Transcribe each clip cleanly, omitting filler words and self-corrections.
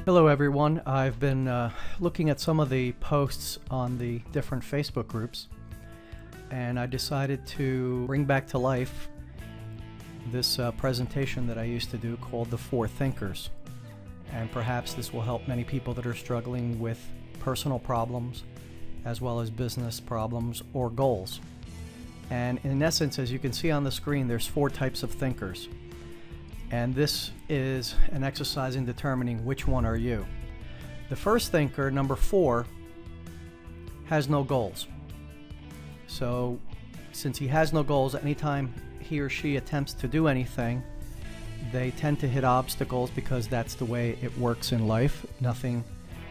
Hello everyone. I've been looking at some of the posts on the different Facebook groups, and I decided to bring back to life this presentation that I used to do called The Four Thinkers. And perhaps this will help many people that are struggling with personal problems as well as business problems or goals. And in essence, as you can see on the screen, there's four types of thinkers. And this is an exercise in determining which one are you. The first thinker, number 4, has no goals. So since he has no goals, anytime he or she attempts to do anything, they tend to hit obstacles because that's the way it works in life. Nothing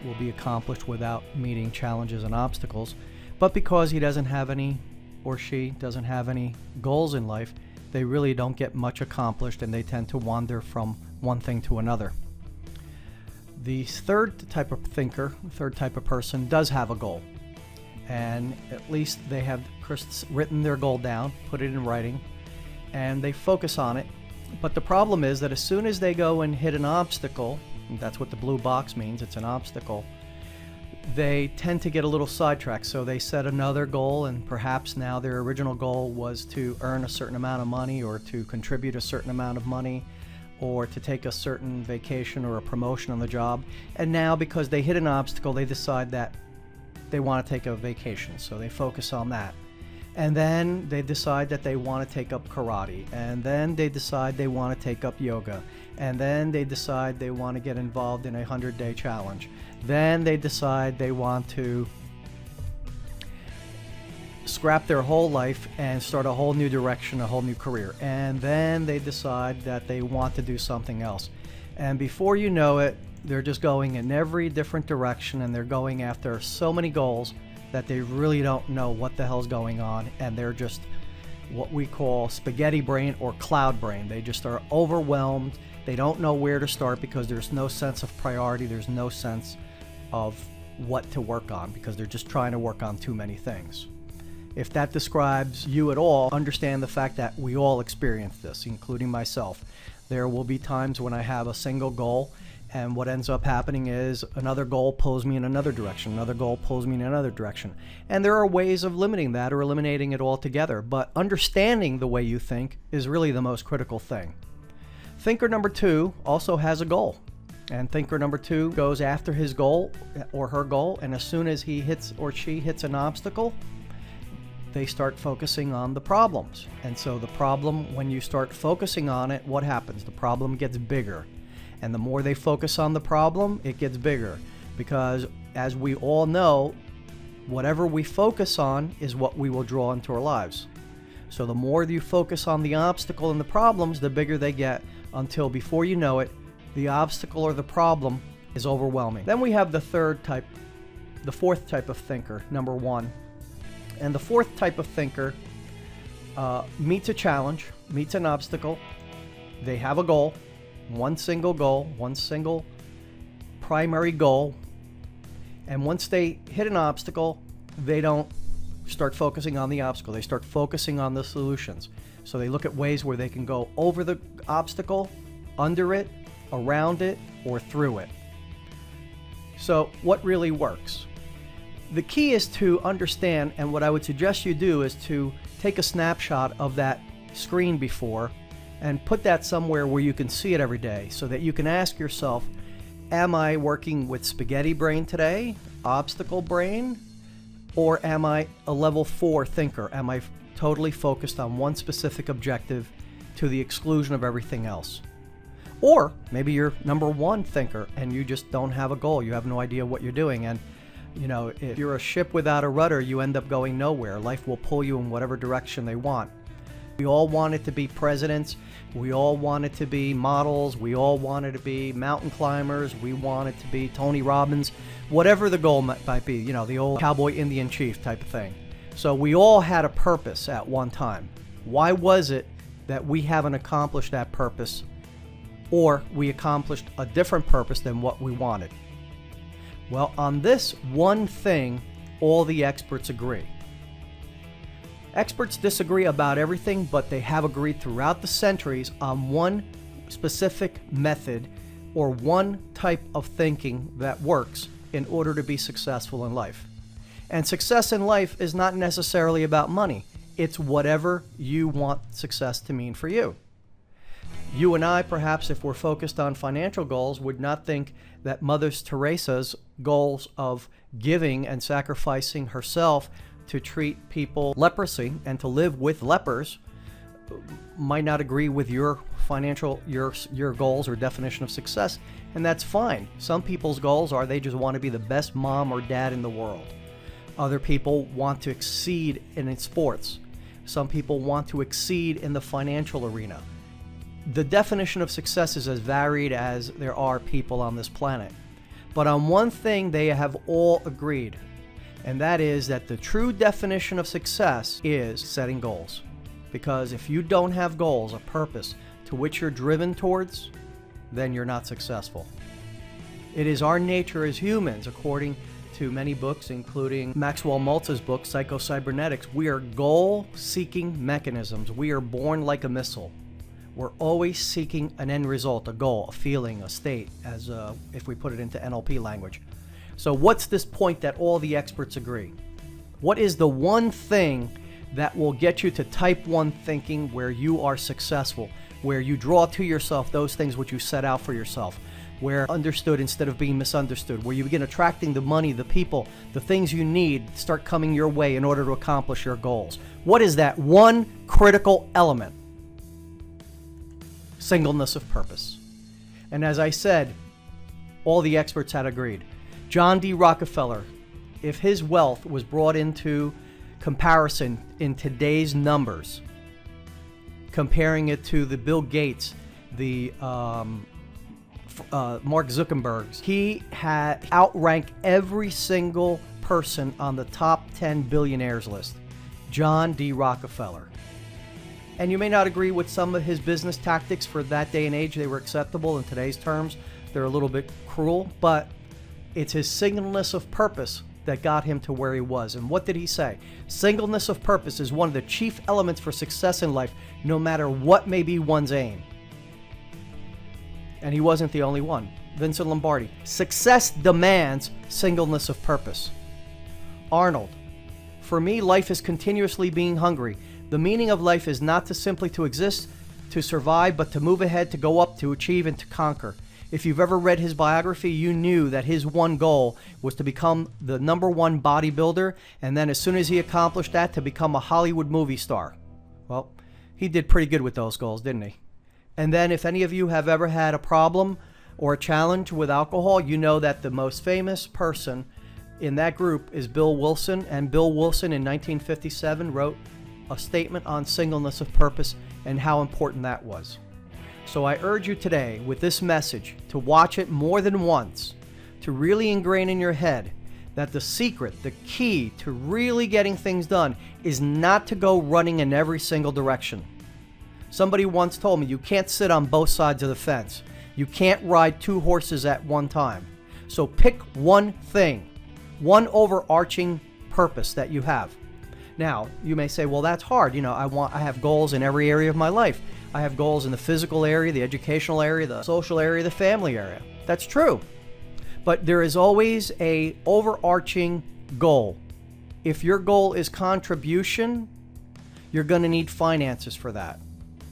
will be accomplished without meeting challenges and obstacles. But because he doesn't have any, or she doesn't have any goals in life, they really don't get much accomplished, and they tend to wander from one thing to another. The third type of thinker, third type of person, does have a goal. And at least they have written their goal down, put it in writing, and they focus on it. But the problem is that as soon as they go and hit an obstacle, and that's what the blue box means, it's an obstacle, they tend to get a little sidetracked. So they set another goal, and perhaps now their original goal was to earn a certain amount of money, or to contribute a certain amount of money, or to take a certain vacation or a promotion on the job. And now because they hit an obstacle, they decide that they want to take a vacation, so they focus on that. And then they decide that they want to take up karate, and then they decide they want to take up yoga, and then they decide they want to get involved in a 100-day challenge. Then they decide they want to scrap their whole life and start a whole new direction, a whole new career. And then they decide that they want to do something else. And before you know it, they're just going in every different direction, and they're going after so many goals that they really don't know what the hell's going on, and they're just what we call spaghetti brain or cloud brain. They just are overwhelmed. They don't know where to start because there's no sense of priority. There's no sense of what to work on because they're just trying to work on too many things. If that describes you at all, understand the fact that we all experience this, including myself. There will be times when I have a single goal, and what ends up happening is another goal pulls me in another direction, another goal pulls me in another direction. And there are ways of limiting that or eliminating it altogether, but understanding the way you think is really the most critical thing. Thinker number 2 also has a goal, and thinker number 2 goes after his goal or her goal, and as soon as he hits or she hits an obstacle, they start focusing on the problems. And so the problem, when you start focusing on it, what happens? The problem gets bigger. And the more they focus on the problem, it gets bigger. Because as we all know, whatever we focus on is what we will draw into our lives. So the more you focus on the obstacle and the problems, the bigger they get, until before you know it, the obstacle or the problem is overwhelming. Then we have the fourth type of thinker, number 1. And the fourth type of thinker meets a challenge, meets an obstacle. They have a goal. One single goal, one single primary goal, and once they hit an obstacle, they don't start focusing on the obstacle. They start focusing on the solutions. So they look at ways where they can go over the obstacle, under it, around it, or through it. So what really works? The key is to understand, and what I would suggest you do is to take a snapshot of that screen before and put that somewhere where you can see it every day, so that you can ask yourself, am I working with spaghetti brain today, obstacle brain, or am I a level 4 thinker? Am I totally focused on one specific objective to the exclusion of everything else? Or maybe you're number 1 thinker and you just don't have a goal. You have no idea what you're doing, and if you're a ship without a rudder, you end up going nowhere. Life will pull you in whatever direction they want. We all wanted to be presidents. We all wanted to be models. We all wanted to be mountain climbers. We wanted to be Tony Robbins, whatever the goal might be, the old cowboy Indian chief type of thing. So we all had a purpose at one time. Why was it that we haven't accomplished that purpose, or we accomplished a different purpose than what we wanted? Well, on this one thing, all the experts agree. Experts disagree about everything, but they have agreed throughout the centuries on one specific method or one type of thinking that works in order to be successful in life. And success in life is not necessarily about money. It's whatever you want success to mean for you. You and I, perhaps, if we're focused on financial goals, would not think that Mother Teresa's goals of giving and sacrificing herself to treat people leprosy and to live with lepers might not agree with your financial, your goals or definition of success, and that's fine. Some people's goals are they just want to be the best mom or dad in the world. Other people want to exceed in sports. Some people want to exceed in the financial arena. The definition of success is as varied as there are people on this planet. But on one thing they have all agreed, and that is that the true definition of success is setting goals. Because if you don't have goals, a purpose to which you're driven towards, then you're not successful. It is our nature as humans, according to many books, including Maxwell Maltz's book, Psycho-Cybernetics. We are goal-seeking mechanisms. We are born like a missile. We're always seeking an end result, a goal, a feeling, a state, as if we put it into NLP language. So what's this point that all the experts agree? What is the one thing that will get you to type 1 thinking where you are successful, where you draw to yourself those things which you set out for yourself, where understood instead of being misunderstood, where you begin attracting the money, the people, the things you need start coming your way in order to accomplish your goals? What is that one critical element? Singleness of purpose. And as I said, all the experts had agreed. John D. Rockefeller, if his wealth was brought into comparison in today's numbers, comparing it to the Bill Gates, the Mark Zuckerbergs, he had outranked every single person on the top 10 billionaires list. John D. Rockefeller. And you may not agree with some of his business tactics for that day and age. They were acceptable in today's terms. They're a little bit cruel, but it's his singleness of purpose that got him to where he was. And what did he say? Singleness of purpose is one of the chief elements for success in life, no matter what may be one's aim. And he wasn't the only one. Vincent Lombardi. Success demands singleness of purpose. Arnold. For me, life is continuously being hungry. The meaning of life is not to simply to exist, to survive, but to move ahead, to go up, to achieve, and to conquer. If you've ever read his biography, you knew that his one goal was to become the #1 bodybuilder, and then as soon as he accomplished that, to become a Hollywood movie star. Well, he did pretty good with those goals, didn't he? And then if any of you have ever had a problem or a challenge with alcohol, you know that the most famous person in that group is Bill Wilson, and Bill Wilson in 1957 wrote a statement on singleness of purpose and how important that was. So I urge you today with this message to watch it more than once, to really ingrain in your head that the secret, the key to really getting things done is not to go running in every single direction. Somebody once told me you can't sit on both sides of the fence. You can't ride 2 horses at one time. So pick one thing, one overarching purpose that you have. Now, you may say, well, that's hard. You know, I have goals in every area of my life. I have goals in the physical area, the educational area, the social area, the family area. That's true. But there is always a overarching goal. If your goal is contribution, you're going to need finances for that.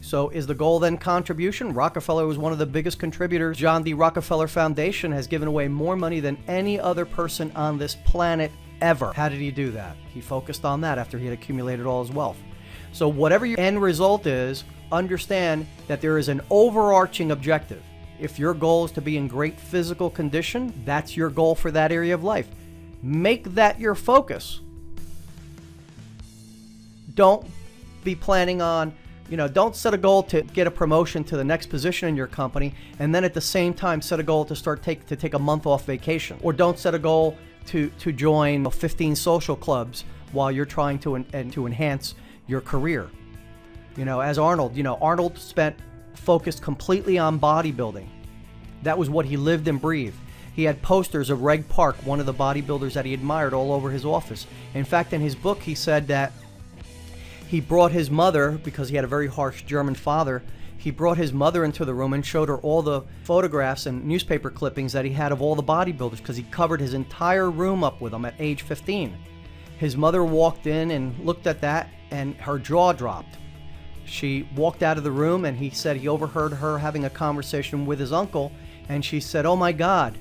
So is the goal then contribution? Rockefeller was one of the biggest contributors. John D. Rockefeller Foundation has given away more money than any other person on this planet ever. How did he do that? He focused on that after he had accumulated all his wealth. So whatever your end result is, understand that there is an overarching objective. If your goal is to be in great physical condition, that's your goal for that area of life. Make that your focus. Don't be planning on, don't set a goal to get a promotion to the next position in your company and then at the same time set a goal to take a month off vacation. Or don't set a goal to join 15 social clubs while you're trying to enhance your career. As Arnold focused completely on bodybuilding. That was what he lived and breathed. He had posters of Reg Park, one of the bodybuilders that he admired, all over his office. In fact, in his book, he said that he brought his mother, because he had a very harsh German father, he brought his mother into the room and showed her all the photographs and newspaper clippings that he had of all the bodybuilders, because he covered his entire room up with them at age 15. His mother walked in and looked at that, and her jaw dropped. She walked out of the room, and he said he overheard her having a conversation with his uncle, and she said, "Oh my God,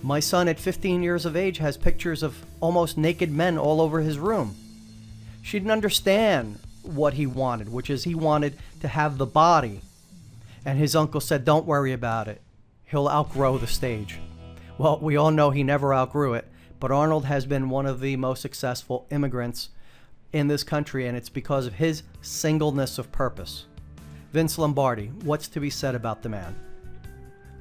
my son at 15 years of age has pictures of almost naked men all over his room." She didn't understand what he wanted, which is he wanted to have the body. And his uncle said, "Don't worry about it. He'll outgrow the stage." Well, we all know he never outgrew it, but Arnold has been one of the most successful immigrants in this country, and it's because of his singleness of purpose. Vince Lombardi, what's to be said about the man?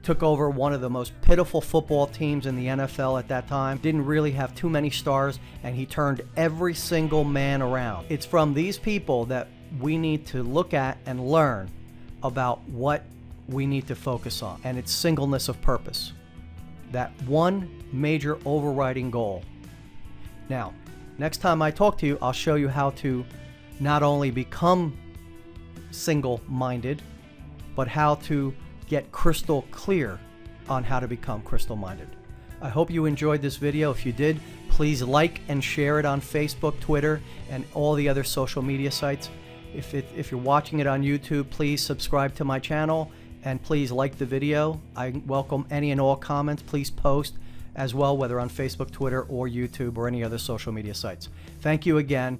Took over one of the most pitiful football teams in the NFL at that time, didn't really have too many stars, and he turned every single man around. It's from these people that we need to look at and learn about what we need to focus on, and it's singleness of purpose. That one major overriding goal. Now, next time I talk to you, I'll show you how to not only become single-minded, but how to get crystal clear on how to become crystal-minded. I hope you enjoyed this video. If you did, please like and share it on Facebook, Twitter, and all the other social media sites. If you're watching it on YouTube, please subscribe to my channel and please like the video. I welcome any and all comments. Please post as well, whether on Facebook, Twitter, or YouTube, or any other social media sites. Thank you again.